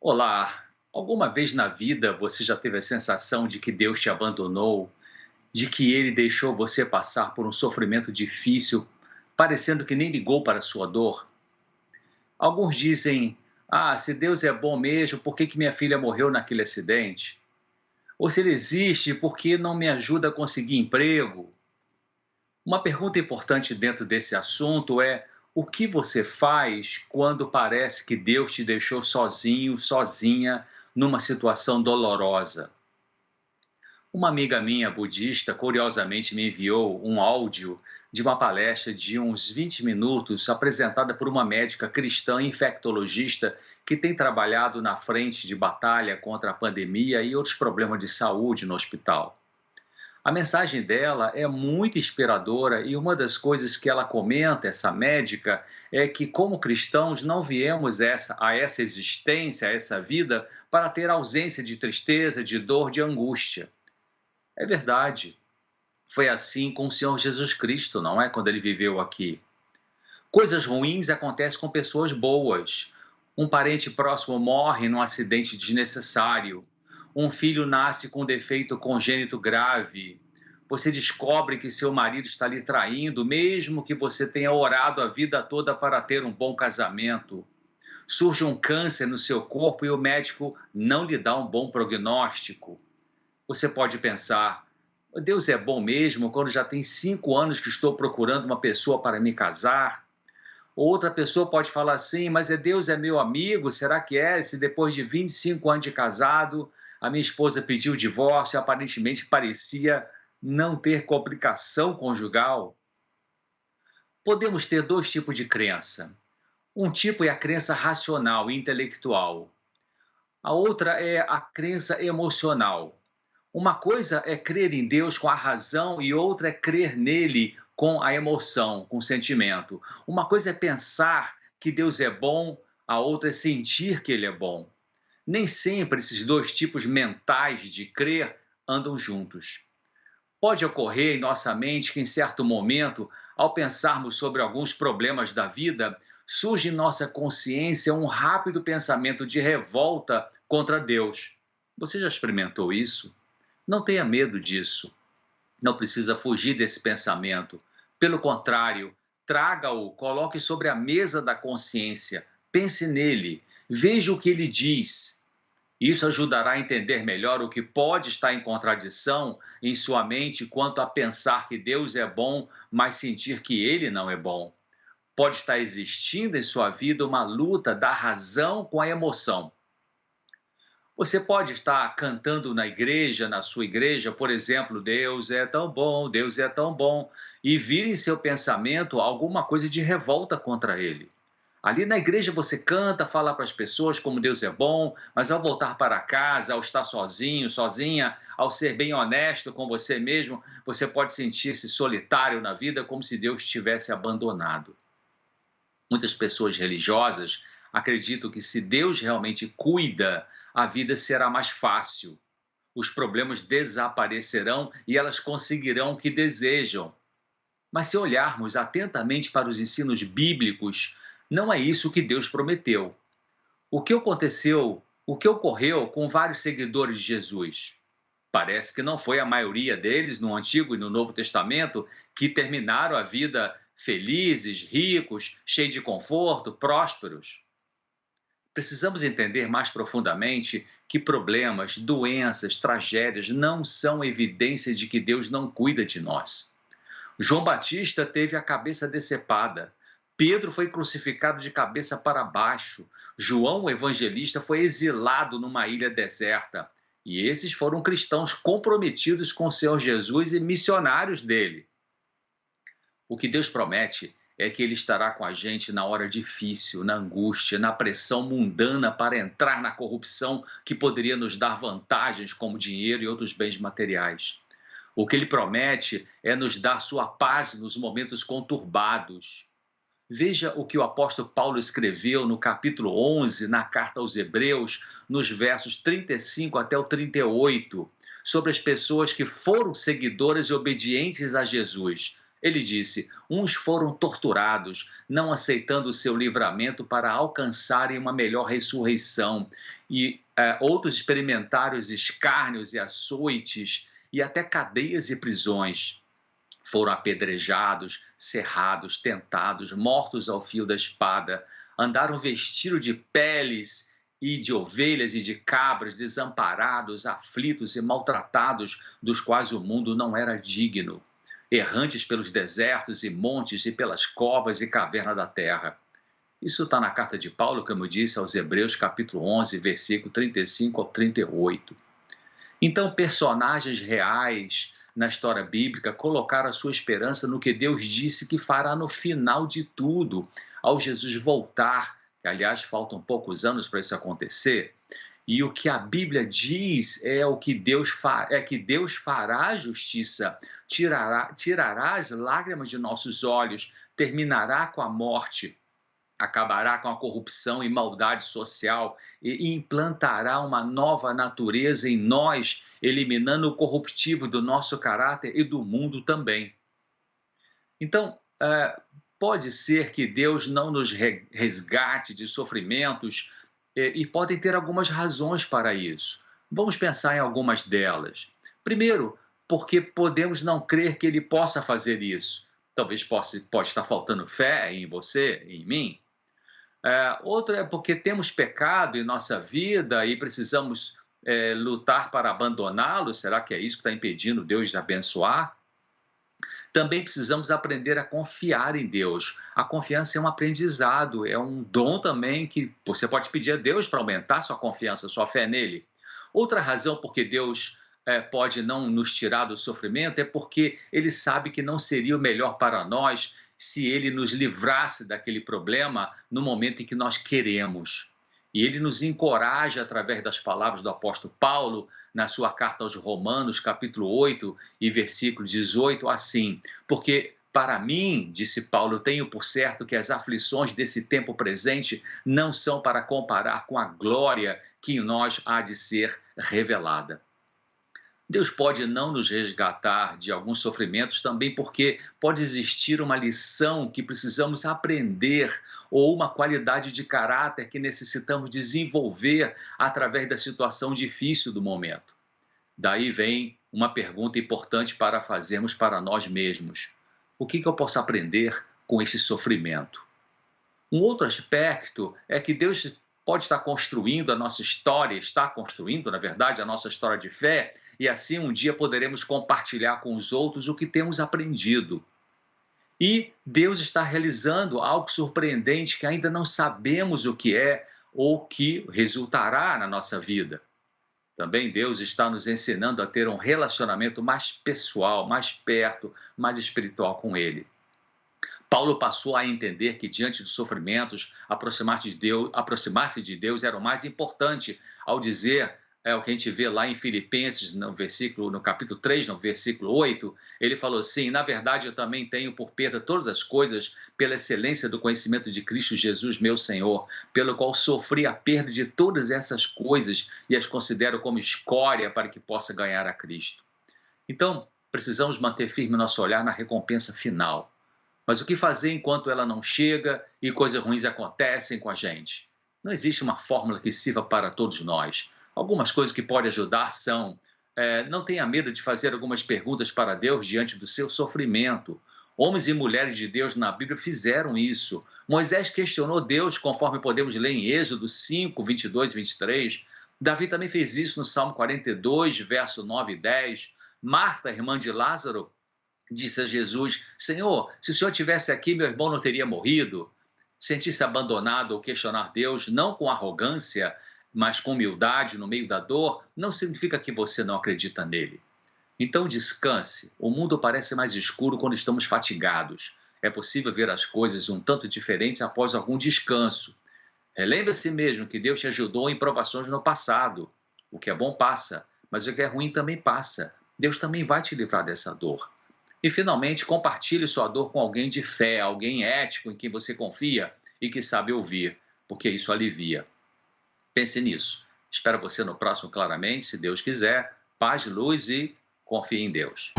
Olá, alguma vez na vida você já teve a sensação de que Deus te abandonou, de que ele deixou você passar por um sofrimento difícil, parecendo que nem ligou para a sua dor? Alguns dizem: Ah, se Deus é bom mesmo, por que que minha filha morreu naquele acidente? Ou se ele existe, por que não me ajuda a conseguir emprego? Uma pergunta importante dentro desse assunto é: o que você faz quando parece que Deus te deixou sozinho, sozinha, numa situação dolorosa? Uma amiga minha budista, curiosamente, me enviou um áudio de uma palestra de uns 20 minutos, apresentada por uma médica cristã infectologista que tem trabalhado na frente de batalha contra a pandemia e outros problemas de saúde no hospital. A mensagem dela é muito inspiradora e uma das coisas que ela comenta, essa médica, é que como cristãos não viemos a essa existência, a essa vida, para ter ausência de tristeza, de dor, de angústia. É verdade. Foi assim com o Senhor Jesus Cristo, não é? Quando ele viveu aqui. Coisas ruins acontecem com pessoas boas. Um parente próximo morre num acidente desnecessário. Um filho nasce com defeito congênito grave. Você descobre que seu marido está lhe traindo, mesmo que você tenha orado a vida toda para ter um bom casamento. Surge um câncer no seu corpo e o médico não lhe dá um bom prognóstico. Você pode pensar: Deus é bom mesmo quando já tem 5 anos que estou procurando uma pessoa para me casar? Outra pessoa pode falar assim: mas Deus é meu amigo, será que é? Se depois de 25 anos de casado, a minha esposa pediu o divórcio e aparentemente parecia não ter complicação conjugal? Podemos ter dois tipos de crença. Um tipo é a crença racional e intelectual. A outra é a crença emocional. Uma coisa é crer em Deus com a razão e outra é crer nele com a emoção, com o sentimento. Uma coisa é pensar que Deus é bom, a outra é sentir que ele é bom. Nem sempre esses dois tipos mentais de crer andam juntos. Pode ocorrer em nossa mente que, em certo momento, ao pensarmos sobre alguns problemas da vida, surge em nossa consciência um rápido pensamento de revolta contra Deus. Você já experimentou isso? Não tenha medo disso. Não precisa fugir desse pensamento. Pelo contrário, traga-o, coloque sobre a mesa da consciência, pense nele, veja o que ele diz. Isso ajudará a entender melhor o que pode estar em contradição em sua mente quanto a pensar que Deus é bom, mas sentir que ele não é bom. Pode estar existindo em sua vida uma luta da razão com a emoção. Você pode estar cantando na igreja, na sua igreja, por exemplo: Deus é tão bom, Deus é tão bom, e vir em seu pensamento alguma coisa de revolta contra ele. Ali na igreja você canta, fala para as pessoas como Deus é bom, mas ao voltar para casa, ao estar sozinho, sozinha, ao ser bem honesto com você mesmo, você pode sentir-se solitário na vida, como se Deus tivesse abandonado. Muitas pessoas religiosas acreditam que se Deus realmente cuida, a vida será mais fácil. Os problemas desaparecerão e elas conseguirão o que desejam. Mas se olharmos atentamente para os ensinos bíblicos, não é isso que Deus prometeu. O que ocorreu com vários seguidores de Jesus? Parece que não foi a maioria deles no Antigo e no Novo Testamento que terminaram a vida felizes, ricos, cheios de conforto, prósperos. Precisamos entender mais profundamente que problemas, doenças, tragédias não são evidência de que Deus não cuida de nós. João Batista teve a cabeça decepada. Pedro foi crucificado de cabeça para baixo. João, o evangelista, foi exilado numa ilha deserta. E esses foram cristãos comprometidos com o Senhor Jesus e missionários dele. O que Deus promete é que ele estará com a gente na hora difícil, na angústia, na pressão mundana para entrar na corrupção que poderia nos dar vantagens como dinheiro e outros bens materiais. O que ele promete é nos dar sua paz nos momentos conturbados. Veja o que o apóstolo Paulo escreveu no capítulo 11, na carta aos Hebreus, nos versos 35 até o 38, sobre as pessoas que foram seguidoras e obedientes a Jesus. Ele disse: uns foram torturados, não aceitando o seu livramento para alcançarem uma melhor ressurreição, e outros experimentaram os escárnios e açoites e até cadeias e prisões. Foram apedrejados, cerrados, tentados, mortos ao fio da espada. Andaram vestidos de peles e de ovelhas e de cabras, desamparados, aflitos e maltratados, dos quais o mundo não era digno. Errantes pelos desertos e montes e pelas covas e cavernas da terra. Isso está na carta de Paulo, como eu disse, aos Hebreus, capítulo 11, versículo 35 ao 38. Então, personagens reais na história bíblica colocaram a sua esperança no que Deus disse que fará no final de tudo, ao Jesus voltar, que aliás faltam poucos anos para isso acontecer. E o que a Bíblia diz é o que Deus fará a justiça, tirará as lágrimas de nossos olhos, terminará com a morte, acabará com a corrupção e maldade social e implantará uma nova natureza em nós, eliminando o corruptivo do nosso caráter e do mundo também. Então, pode ser que Deus não nos resgate de sofrimentos e podem ter algumas razões para isso. Vamos pensar em algumas delas. Primeiro, porque podemos não crer que Ele possa fazer isso. Talvez pode estar faltando fé em você, em mim. Outra é porque temos pecado em nossa vida e precisamos lutar para abandoná-lo. Será que é isso que está impedindo Deus de abençoar? Também precisamos aprender a confiar em Deus. A confiança é um aprendizado, é um dom também que você pode pedir a Deus para aumentar sua confiança, sua fé nele. Outra razão porque Deus pode não nos tirar do sofrimento é porque Ele sabe que não seria o melhor para nós se Ele nos livrasse daquele problema no momento em que nós queremos. E Ele nos encoraja através das palavras do apóstolo Paulo, na sua carta aos Romanos, capítulo 8 e versículo 18, assim: porque para mim, disse Paulo, tenho por certo que as aflições desse tempo presente não são para comparar com a glória que em nós há de ser revelada. Deus pode não nos resgatar de alguns sofrimentos também porque pode existir uma lição que precisamos aprender ou uma qualidade de caráter que necessitamos desenvolver através da situação difícil do momento. Daí vem uma pergunta importante para fazermos para nós mesmos. O que eu posso aprender com esse sofrimento? Um outro aspecto é que Deus pode estar construindo a nossa história, está construindo, na verdade, a nossa história de fé, e assim um dia poderemos compartilhar com os outros o que temos aprendido. E Deus está realizando algo surpreendente que ainda não sabemos o que é ou que resultará na nossa vida. Também Deus está nos ensinando a ter um relacionamento mais pessoal, mais perto, mais espiritual com Ele. Paulo passou a entender que diante dos sofrimentos, aproximar-se de Deus era o mais importante, ao dizer, o que a gente vê lá em Filipenses, no capítulo 3, no versículo 8, ele falou assim: na verdade eu também tenho por perda todas as coisas pela excelência do conhecimento de Cristo Jesus, meu Senhor, pelo qual sofri a perda de todas essas coisas e as considero como escória para que possa ganhar a Cristo. Então, precisamos manter firme nosso olhar na recompensa final. Mas o que fazer enquanto ela não chega e coisas ruins acontecem com a gente? Não existe uma fórmula que sirva para todos nós. Algumas coisas que podem ajudar são: não tenha medo de fazer algumas perguntas para Deus diante do seu sofrimento. Homens e mulheres de Deus na Bíblia fizeram isso. Moisés questionou Deus, conforme podemos ler em Êxodo 5, 22 e 23. Davi também fez isso no Salmo 42, verso 9 e 10. Marta, irmã de Lázaro, disse a Jesus: Senhor, se o Senhor estivesse aqui, meu irmão não teria morrido. Sentir-se abandonado ou questionar Deus, não com arrogância, mas com humildade no meio da dor, não significa que você não acredita nele. Então descanse. O mundo parece mais escuro quando estamos fatigados. É possível ver as coisas um tanto diferentes após algum descanso. Lembre-se mesmo que Deus te ajudou em provações no passado. O que é bom passa, mas o que é ruim também passa. Deus também vai te livrar dessa dor. E, finalmente, compartilhe sua dor com alguém de fé, alguém ético em quem você confia e que sabe ouvir, porque isso alivia. Pense nisso. Espero você no próximo Claramente, se Deus quiser. Paz, luz e confie em Deus.